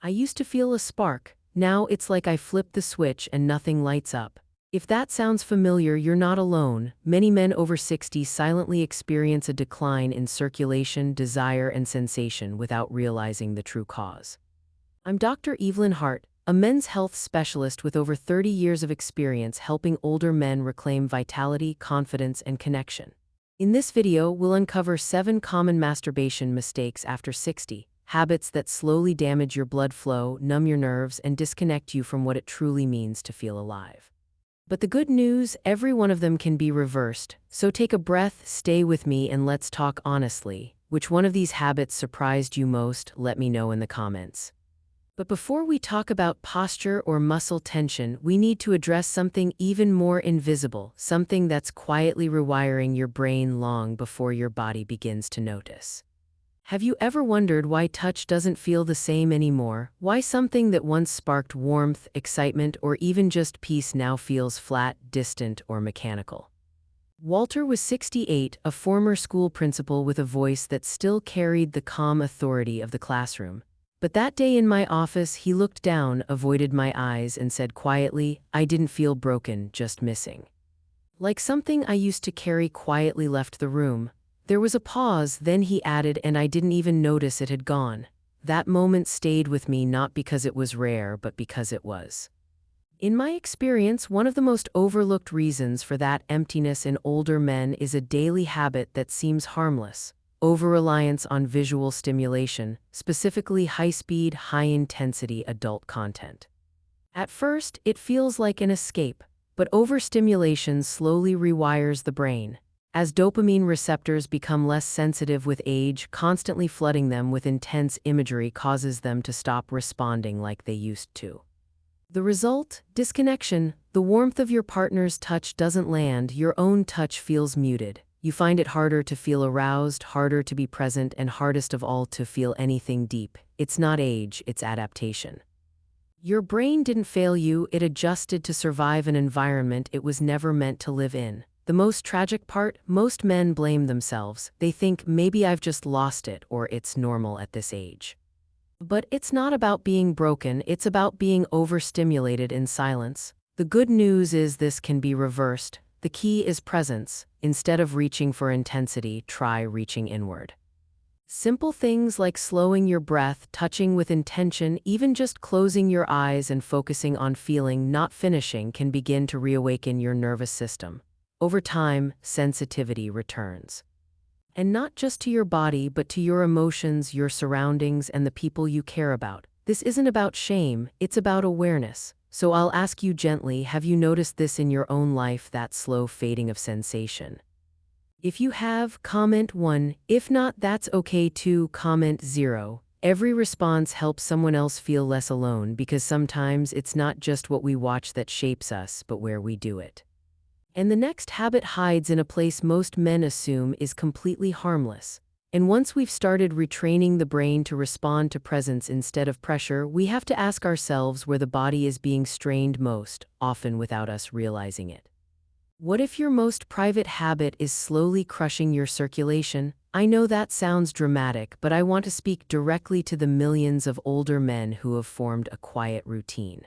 I used to feel a spark. Now it's like I flip the switch and nothing lights up. If that sounds familiar, you're not alone. Many men over 60 silently experience a decline in circulation, desire, and sensation without realizing the true cause. I'm Dr. Evelyn Hart, a men's health specialist with over 30 years of experience helping older men reclaim vitality, confidence, and connection. In this video, we'll uncover 7 common masturbation mistakes after 60, habits that slowly damage your blood flow, numb your nerves, and disconnect you from what it truly means to feel alive. But the good news, every one of them can be reversed. So take a breath, stay with me, and let's talk honestly. Which one of these habits surprised you most? Let me know in the comments. But before we talk about posture or muscle tension, we need to address something even more invisible, something that's quietly rewiring your brain long before your body begins to notice. Have you ever wondered why touch doesn't feel the same anymore? Why something that once sparked warmth, excitement, or even just peace now feels flat, distant, or mechanical? Walter was 68, a former school principal with a voice that still carried the calm authority of the classroom. But that day in my office, he looked down, avoided my eyes, and said quietly, "I didn't feel broken, just missing." Like something I used to carry quietly left the room. There was a pause, then he added, "And I didn't even notice it had gone." That moment stayed with me not because it was rare, but because it was. In my experience, one of the most overlooked reasons for that emptiness in older men is a daily habit that seems harmless: over-reliance on visual stimulation, specifically high-speed, high-intensity adult content. At first, it feels like an escape, but overstimulation slowly rewires the brain. As dopamine receptors become less sensitive with age, constantly flooding them with intense imagery causes them to stop responding like they used to. The result? Disconnection. The warmth of your partner's touch doesn't land, your own touch feels muted. You find it harder to feel aroused, harder to be present, and hardest of all to feel anything deep. It's not age, it's adaptation. Your brain didn't fail you, it adjusted to survive an environment it was never meant to live in. The most tragic part, most men blame themselves. They think, maybe I've just lost it, or it's normal at this age. But it's not about being broken, it's about being overstimulated in silence. The good news is this can be reversed. The key is presence. Instead of reaching for intensity, try reaching inward. Simple things like slowing your breath, touching with intention, even just closing your eyes and focusing on feeling, not finishing, can begin to reawaken your nervous system. Over time, sensitivity returns. And not just to your body, but to your emotions, your surroundings, and the people you care about. This isn't about shame, it's about awareness. So I'll ask you gently, have you noticed this in your own life, that slow fading of sensation? If you have, comment 1. If not, that's okay too, comment 0. Every response helps someone else feel less alone, because sometimes it's not just what we watch that shapes us, but where we do it. And the next habit hides in a place most men assume is completely harmless. And once we've started retraining the brain to respond to presence instead of pressure, we have to ask ourselves where the body is being strained most, often without us realizing it. What if your most private habit is slowly crushing your circulation? I know that sounds dramatic, but I want to speak directly to the millions of older men who have formed a quiet routine.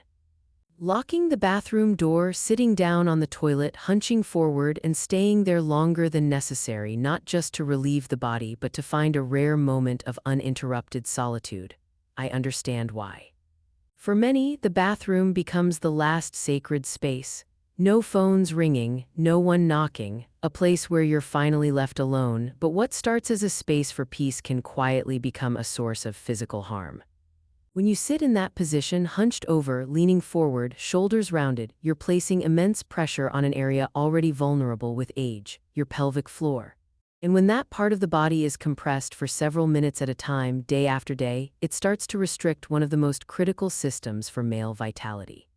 Locking the bathroom door, sitting down on the toilet, hunching forward, and staying there longer than necessary, not just to relieve the body, but to find a rare moment of uninterrupted solitude. I understand why. For many, the bathroom becomes the last sacred space. No phones ringing, no one knocking, a place where you're finally left alone, but what starts as a space for peace can quietly become a source of physical harm. When you sit in that position, hunched over, leaning forward, shoulders rounded, you're placing immense pressure on an area already vulnerable with age, your pelvic floor. And when that part of the body is compressed for several minutes at a time, day after day, it starts to restrict one of the most critical systems for male vitality.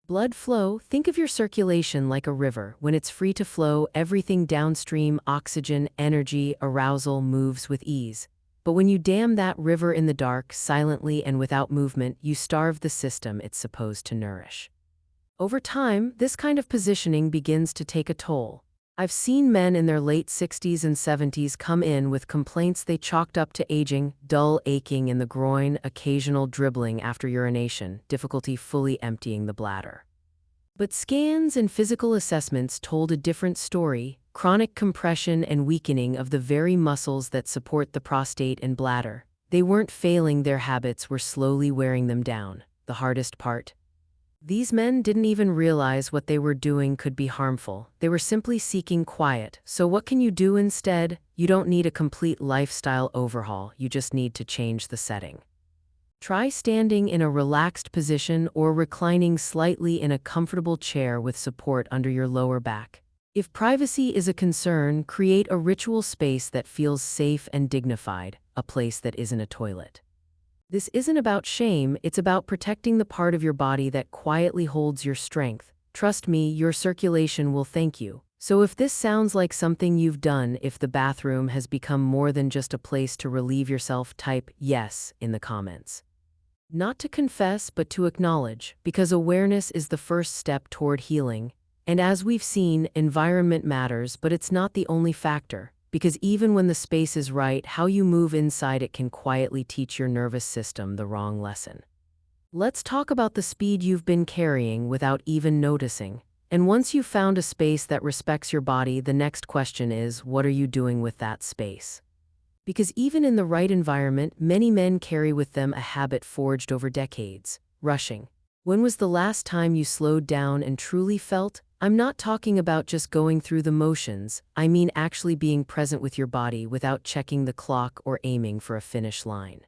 Blood flow. Think of your circulation like a river. When it's free to flow, everything downstream, oxygen, energy, arousal, moves with ease. But when you dam that river in the dark, silently and without movement, you starve the system it's supposed to nourish. Over time, this kind of positioning begins to take a toll. I've seen men in their late 60s and 70s come in with complaints they chalked up to aging: dull aching in the groin, occasional dribbling after urination, difficulty fully emptying the bladder. But scans and physical assessments told a different story: chronic compression and weakening of the very muscles that support the prostate and bladder. They weren't failing, their habits were slowly wearing them down. The hardest part? These men didn't even realize what they were doing could be harmful. They were simply seeking quiet. So what can you do instead? You don't need a complete lifestyle overhaul, you just need to change the setting. Try standing in a relaxed position or reclining slightly in a comfortable chair with support under your lower back. If privacy is a concern, create a ritual space that feels safe and dignified, a place that isn't a toilet. This isn't about shame, it's about protecting the part of your body that quietly holds your strength. Trust me, your circulation will thank you. So if this sounds like something you've done, if the bathroom has become more than just a place to relieve yourself, type yes in the comments. Not to confess, but to acknowledge, because awareness is the first step toward healing. And as we've seen, environment matters, but it's not the only factor. Because even when the space is right, how you move inside it can quietly teach your nervous system the wrong lesson. Let's talk about the speed you've been carrying without even noticing. And once you've found a space that respects your body, the next question is, what are you doing with that space? Because even in the right environment, many men carry with them a habit forged over decades: rushing. When was the last time you slowed down and truly felt? I'm not talking about just going through the motions, I mean actually being present with your body without checking the clock or aiming for a finish line.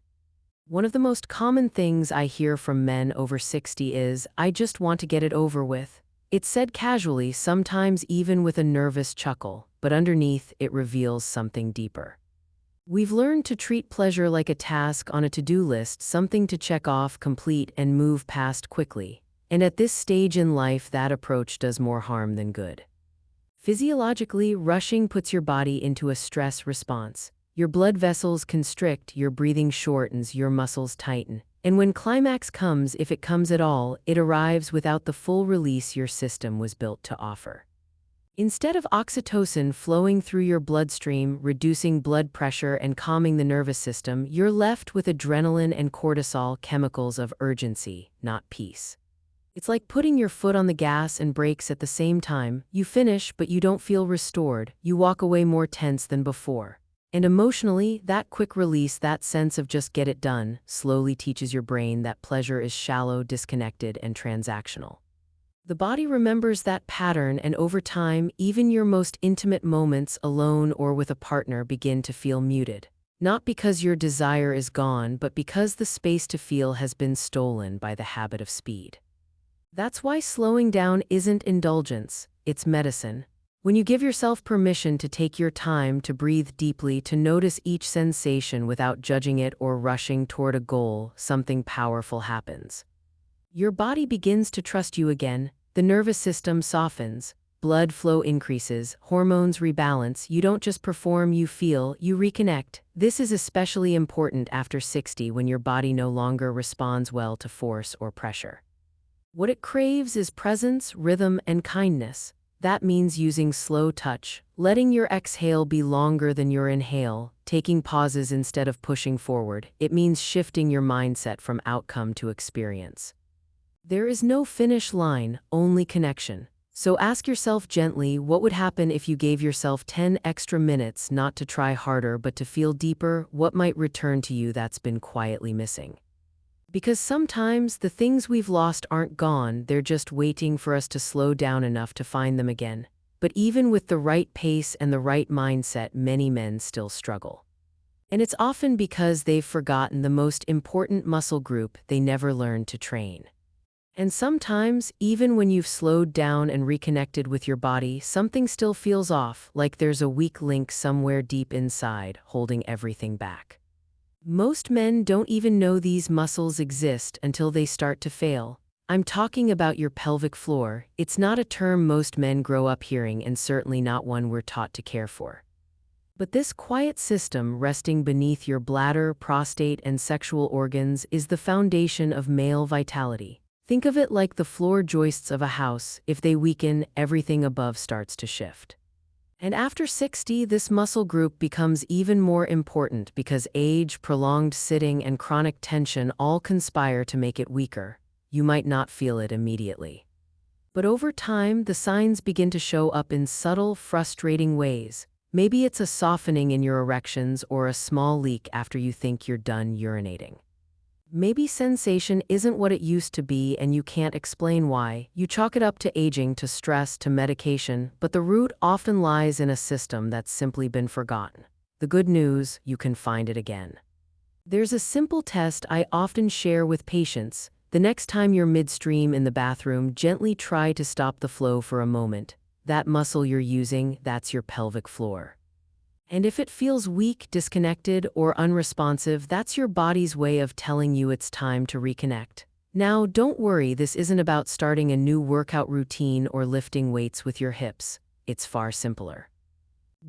One of the most common things I hear from men over 60 is, "I just want to get it over with." It's said casually, sometimes even with a nervous chuckle, but underneath it reveals something deeper. We've learned to treat pleasure like a task on a to-do list, something to check off, complete, and move past quickly. And at this stage in life, that approach does more harm than good. Physiologically, rushing puts your body into a stress response. Your blood vessels constrict, your breathing shortens, your muscles tighten. And when climax comes, if it comes at all, it arrives without the full release your system was built to offer. Instead of oxytocin flowing through your bloodstream, reducing blood pressure and calming the nervous system, you're left with adrenaline and cortisol, chemicals of urgency, not peace. It's like putting your foot on the gas and brakes at the same time. You finish, but you don't feel restored. You walk away more tense than before. And emotionally, that quick release, that sense of just get it done, slowly teaches your brain that pleasure is shallow, disconnected, and transactional. The body remembers that pattern, and over time, even your most intimate moments, alone or with a partner, begin to feel muted. Not because your desire is gone, but because the space to feel has been stolen by the habit of speed. That's why slowing down isn't indulgence, it's medicine. When you give yourself permission to take your time, to breathe deeply, to notice each sensation without judging it or rushing toward a goal, something powerful happens. Your body begins to trust you again, the nervous system softens, blood flow increases, hormones rebalance. You don't just perform, you feel, you reconnect. This is especially important after 60, when your body no longer responds well to force or pressure. What it craves is presence, rhythm, and kindness. That means using slow touch, letting your exhale be longer than your inhale, taking pauses instead of pushing forward. It means shifting your mindset from outcome to experience. There is no finish line, only connection. So ask yourself gently, what would happen if you gave yourself 10 extra minutes, not to try harder but to feel deeper? What might return to you that's been quietly missing? Because sometimes the things we've lost aren't gone, they're just waiting for us to slow down enough to find them again. But even with the right pace and the right mindset, many men still struggle. And it's often because they've forgotten the most important muscle group they never learned to train. And sometimes, even when you've slowed down and reconnected with your body, something still feels off, like there's a weak link somewhere deep inside, holding everything back. Most men don't even know these muscles exist until they start to fail. I'm talking about your pelvic floor. It's not a term most men grow up hearing, and certainly not one we're taught to care for. But this quiet system resting beneath your bladder, prostate, and sexual organs is the foundation of male vitality. Think of it like the floor joists of a house. If they weaken, everything above starts to shift. And after 60, this muscle group becomes even more important because age, prolonged sitting, and chronic tension all conspire to make it weaker. You might not feel it immediately. But over time, the signs begin to show up in subtle, frustrating ways. Maybe it's a softening in your erections or a small leak after you think you're done urinating. Maybe sensation isn't what it used to be and you can't explain why. You chalk it up to aging, to stress, to medication, but the root often lies in a system that's simply been forgotten. The good news, you can find it again. There's a simple test I often share with patients. The next time you're midstream in the bathroom, gently try to stop the flow for a moment. That muscle you're using, that's your pelvic floor. And if it feels weak, disconnected, or unresponsive, that's your body's way of telling you it's time to reconnect. Now, don't worry, this isn't about starting a new workout routine or lifting weights with your hips. It's far simpler.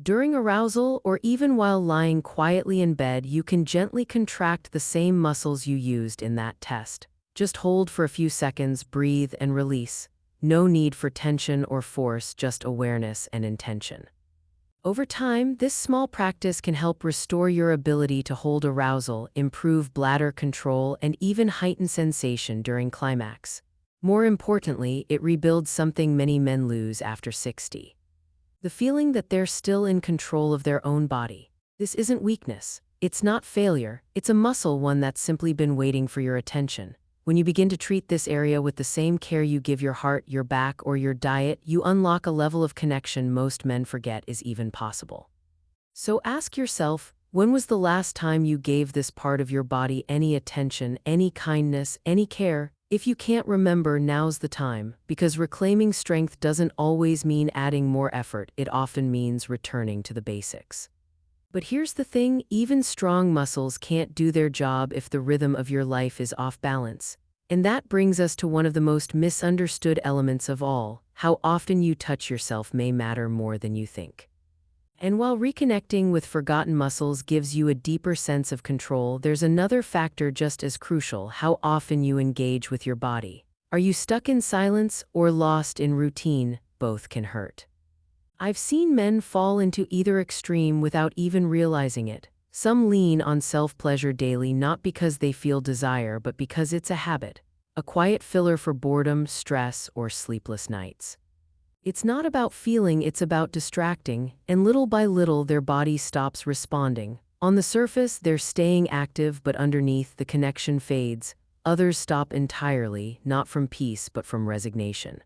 During arousal, or even while lying quietly in bed, you can gently contract the same muscles you used in that test. Just hold for a few seconds, breathe, and release. No need for tension or force, just awareness and intention. Over time, this small practice can help restore your ability to hold arousal, improve bladder control, and even heighten sensation during climax. More importantly, it rebuilds something many men lose after 60. The feeling that they're still in control of their own body. This isn't weakness. It's not failure. It's a muscle, one that's simply been waiting for your attention. When you begin to treat this area with the same care you give your heart, your back, or your diet, you unlock a level of connection most men forget is even possible. So ask yourself, when was the last time you gave this part of your body any attention, any kindness, any care? If you can't remember, now's the time, because reclaiming strength doesn't always mean adding more effort. It often means returning to the basics. But here's the thing, even strong muscles can't do their job if the rhythm of your life is off balance. And that brings us to one of the most misunderstood elements of all: how often you touch yourself may matter more than you think. And while reconnecting with forgotten muscles gives you a deeper sense of control, there's another factor just as crucial: how often you engage with your body. Are you stuck in silence or lost in routine? Both can hurt. I've seen men fall into either extreme without even realizing it. Some lean on self-pleasure daily not because they feel desire but because it's a habit, a quiet filler for boredom, stress, or sleepless nights. It's not about feeling, it's about distracting, and little by little their body stops responding. On the surface, they're staying active, but underneath, the connection fades. Others stop entirely, not from peace but from resignation.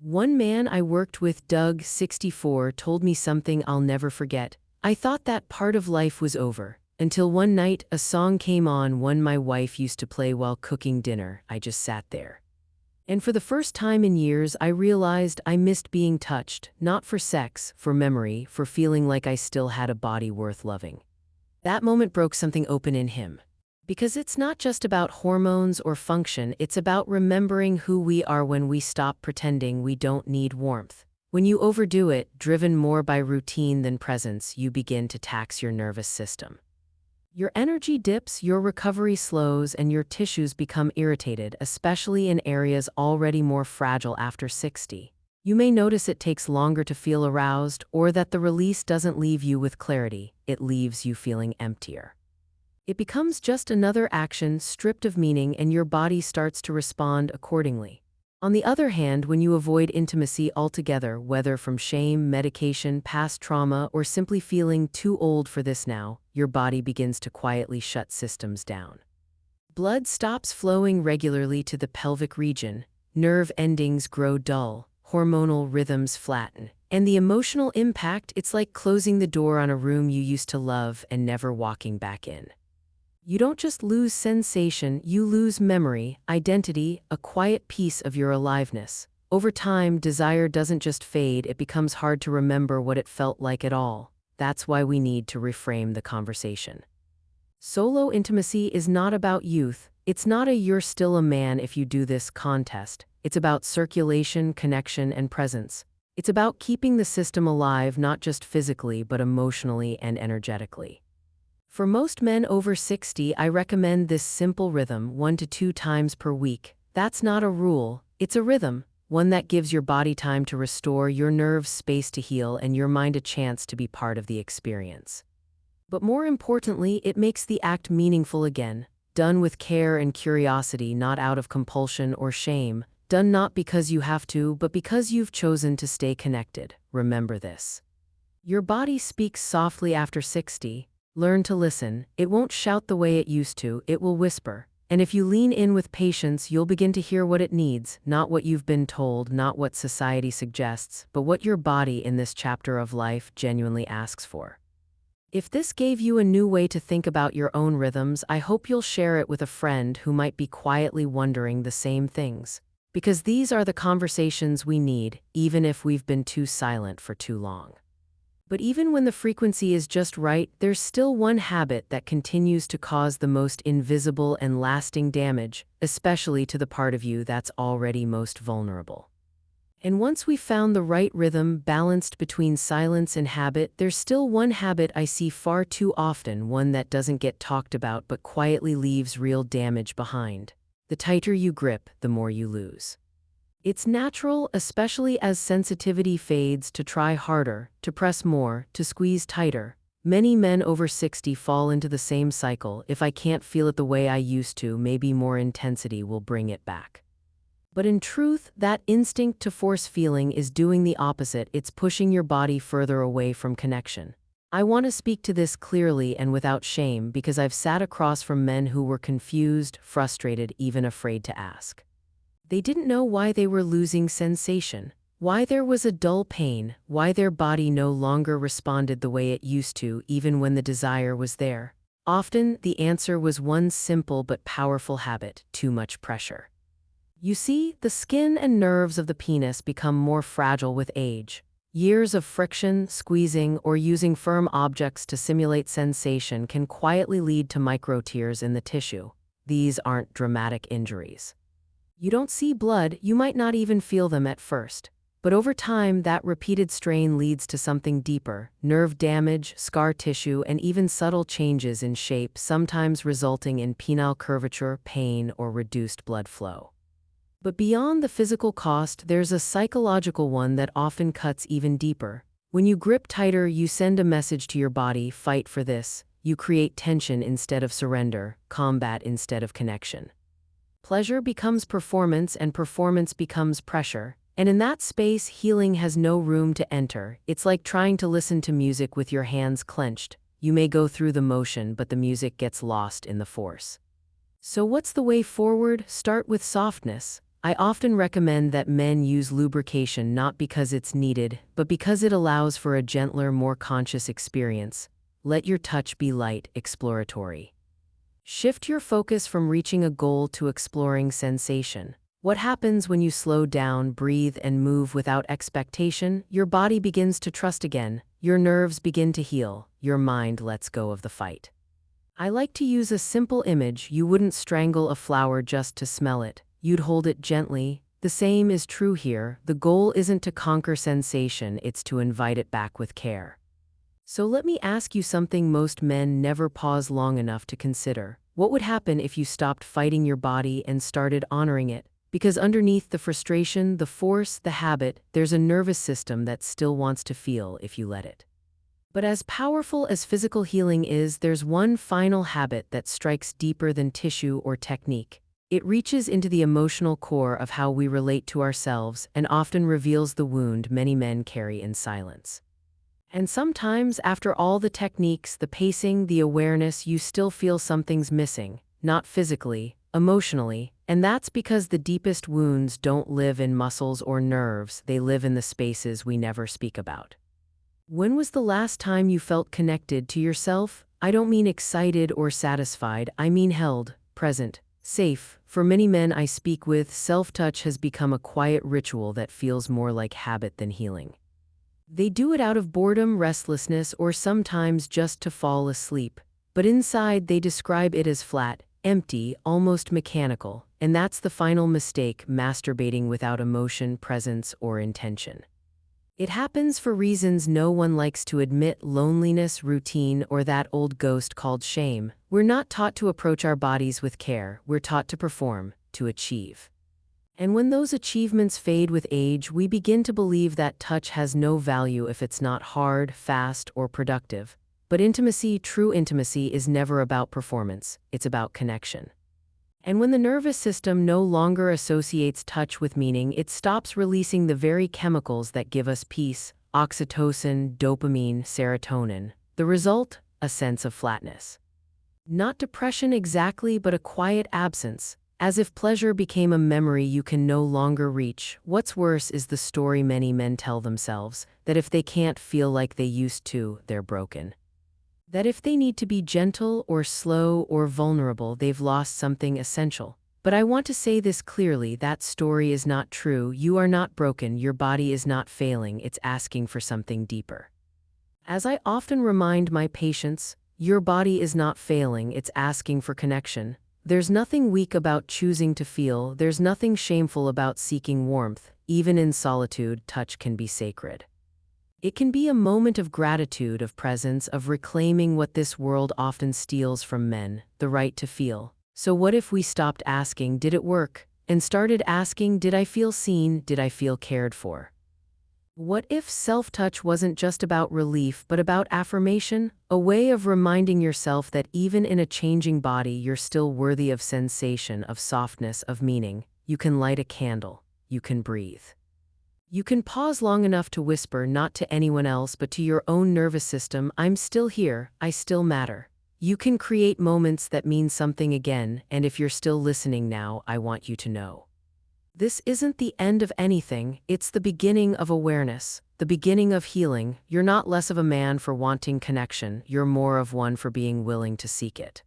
One man I worked with, Doug, 64, told me something I'll never forget. I thought that part of life was over, until one night a song came on, one my wife used to play while cooking dinner. I just sat there. And for the first time in years, I realized I missed being touched, not for sex, for memory, for feeling like I still had a body worth loving. That moment broke something open in him. Because it's not just about hormones or function, it's about remembering who we are when we stop pretending we don't need warmth. When you overdo it, driven more by routine than presence, you begin to tax your nervous system. Your energy dips, your recovery slows, and your tissues become irritated, especially in areas already more fragile after 60. You may notice it takes longer to feel aroused, or that the release doesn't leave you with clarity, it leaves you feeling emptier. It becomes just another action stripped of meaning, and your body starts to respond accordingly. On the other hand, when you avoid intimacy altogether, whether from shame, medication, past trauma, or simply feeling too old for this now, your body begins to quietly shut systems down. Blood stops flowing regularly to the pelvic region, nerve endings grow dull, hormonal rhythms flatten, and the emotional impact, it's like closing the door on a room you used to love and never walking back in. You don't just lose sensation, you lose memory, identity, a quiet piece of your aliveness. Over time, desire doesn't just fade, it becomes hard to remember what it felt like at all. That's why we need to reframe the conversation. Solo intimacy is not about youth. It's not a "you're still a man if you do this" contest. It's about circulation, connection, and presence. It's about keeping the system alive, not just physically, but emotionally and energetically. For most men over 60, I recommend this simple rhythm, 1 to 2 times per week. That's not a rule, it's a rhythm. one that gives your body time to restore, your nerves space to heal, and your mind a chance to be part of the experience. But more importantly, it makes the act meaningful again, done with care and curiosity, not out of compulsion or shame, done not because you have to, but because you've chosen to stay connected. Remember this. Your body speaks softly after 60. Learn to listen. It won't shout the way it used to, it will whisper. And if you lean in with patience, you'll begin to hear what it needs, not what you've been told, not what society suggests, but what your body in this chapter of life genuinely asks for. If this gave you a new way to think about your own rhythms, I hope you'll share it with a friend who might be quietly wondering the same things. Because these are the conversations we need, even if we've been too silent for too long. But even when the frequency is just right, there's still one habit that continues to cause the most invisible and lasting damage, especially to the part of you that's already most vulnerable. And once we've found the right rhythm balanced between silence and habit, there's still one habit I see far too often, one that doesn't get talked about but quietly leaves real damage behind. The tighter you grip, the more you lose. It's natural, especially as sensitivity fades, to try harder, to press more, to squeeze tighter. Many men over 60 fall into the same cycle. If I can't feel it the way I used to, maybe more intensity will bring it back. But in truth, that instinct to force feeling is doing the opposite. It's pushing your body further away from connection. I want to speak to this clearly and without shame, because I've sat across from men who were confused, frustrated, even afraid to ask. They didn't know why they were losing sensation, why there was a dull pain, why their body no longer responded the way it used to, even when the desire was there. Often, the answer was one simple but powerful habit: too much pressure. You see, the skin and nerves of the penis become more fragile with age. Years of friction, squeezing, or using firm objects to simulate sensation can quietly lead to micro-tears in the tissue. These aren't dramatic injuries. You don't see blood, you might not even feel them at first. But over time, that repeated strain leads to something deeper: nerve damage, scar tissue, and even subtle changes in shape, sometimes resulting in penile curvature, pain, or reduced blood flow. But beyond the physical cost, there's a psychological one that often cuts even deeper. When you grip tighter, you send a message to your body: fight for this. You create tension instead of surrender, combat instead of connection. Pleasure becomes performance, and performance becomes pressure. And in that space, healing has no room to enter. It's like trying to listen to music with your hands clenched. You may go through the motion, but the music gets lost in the force. So what's the way forward? Start with softness. I often recommend that men use lubrication not because it's needed, but because it allows for a gentler, more conscious experience. Let your touch be light, exploratory. Shift your focus from reaching a goal to exploring sensation. What happens when you slow down, breathe, and move without expectation? Your body begins to trust again, your nerves begin to heal, your mind lets go of the fight. I like to use a simple image. You wouldn't strangle a flower just to smell it. You'd hold it gently. The same is true here. The goal isn't to conquer sensation, it's to invite it back with care. So let me ask you something most men never pause long enough to consider. What would happen if you stopped fighting your body and started honoring it? Because underneath the frustration, the force, the habit, there's a nervous system that still wants to feel if you let it. But as powerful as physical healing is, there's one final habit that strikes deeper than tissue or technique. It reaches into the emotional core of how we relate to ourselves and often reveals the wound many men carry in silence. And sometimes, after all the techniques, the pacing, the awareness, you still feel something's missing, not physically, emotionally, and that's because the deepest wounds don't live in muscles or nerves, they live in the spaces we never speak about. When was the last time you felt connected to yourself? I don't mean excited or satisfied, I mean held, present, safe. For many men I speak with, self-touch has become a quiet ritual that feels more like habit than healing. They do it out of boredom, restlessness, or sometimes just to fall asleep. But inside they describe it as flat, empty, almost mechanical, and that's the final mistake: masturbating without emotion, presence, or intention. It happens for reasons no one likes to admit: loneliness, routine, or that old ghost called shame. We're not taught to approach our bodies with care, we're taught to perform, to achieve. And when those achievements fade with age, we begin to believe that touch has no value if it's not hard, fast, or productive. But intimacy, true intimacy, is never about performance, it's about connection. And when the nervous system no longer associates touch with meaning, it stops releasing the very chemicals that give us peace: oxytocin, dopamine, serotonin. The result? A sense of flatness. Not depression exactly, but a quiet absence, as if pleasure became a memory you can no longer reach. What's worse is the story many men tell themselves, that if they can't feel like they used to, they're broken. That if they need to be gentle or slow or vulnerable, they've lost something essential. But I want to say this clearly: that story is not true. You are not broken, your body is not failing, it's asking for something deeper. As I often remind my patients, your body is not failing, it's asking for connection. There's nothing weak about choosing to feel, there's nothing shameful about seeking warmth. Even in solitude, touch can be sacred. It can be a moment of gratitude, of presence, of reclaiming what this world often steals from men: the right to feel. So what if we stopped asking, did it work, and started asking, did I feel seen, did I feel cared for? What if self-touch wasn't just about relief, but about affirmation? A way of reminding yourself that even in a changing body, you're still worthy of sensation, of softness, of meaning. You can light a candle. You can breathe. You can pause long enough to whisper, not to anyone else but to your own nervous system, I'm still here, I still matter. You can create moments that mean something again, and if you're still listening now, I want you to know. This isn't the end of anything, it's the beginning of awareness, the beginning of healing. You're not less of a man for wanting connection, you're more of one for being willing to seek it.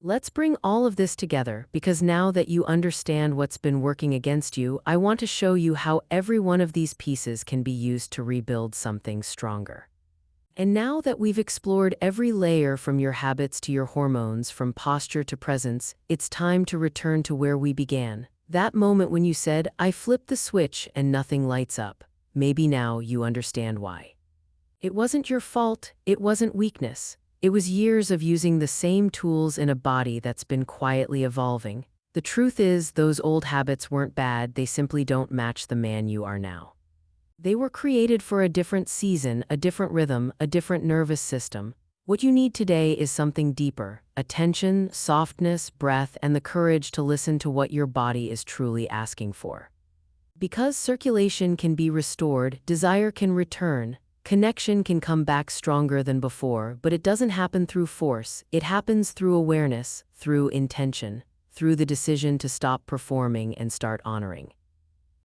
Let's bring all of this together, because now that you understand what's been working against you, I want to show you how every one of these pieces can be used to rebuild something stronger. And now that we've explored every layer, from your habits to your hormones, from posture to presence, it's time to return to where we began. That moment when you said, I flipped the switch and nothing lights up. Maybe now you understand why. It wasn't your fault, it wasn't weakness. It was years of using the same tools in a body that's been quietly evolving. The truth is, those old habits weren't bad, they simply don't match the man you are now. They were created for a different season, a different rhythm, a different nervous system. What you need today is something deeper: attention, softness, breath, and the courage to listen to what your body is truly asking for. Because circulation can be restored, desire can return, connection can come back stronger than before, but it doesn't happen through force. It happens through awareness, through intention, through the decision to stop performing and start honoring.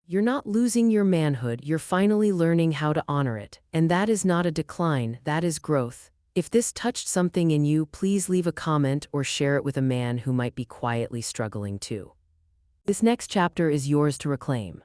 You're not losing your manhood, you're finally learning how to honor it. And that is not a decline, that is growth. If this touched something in you, please leave a comment or share it with a man who might be quietly struggling too. This next chapter is yours to reclaim.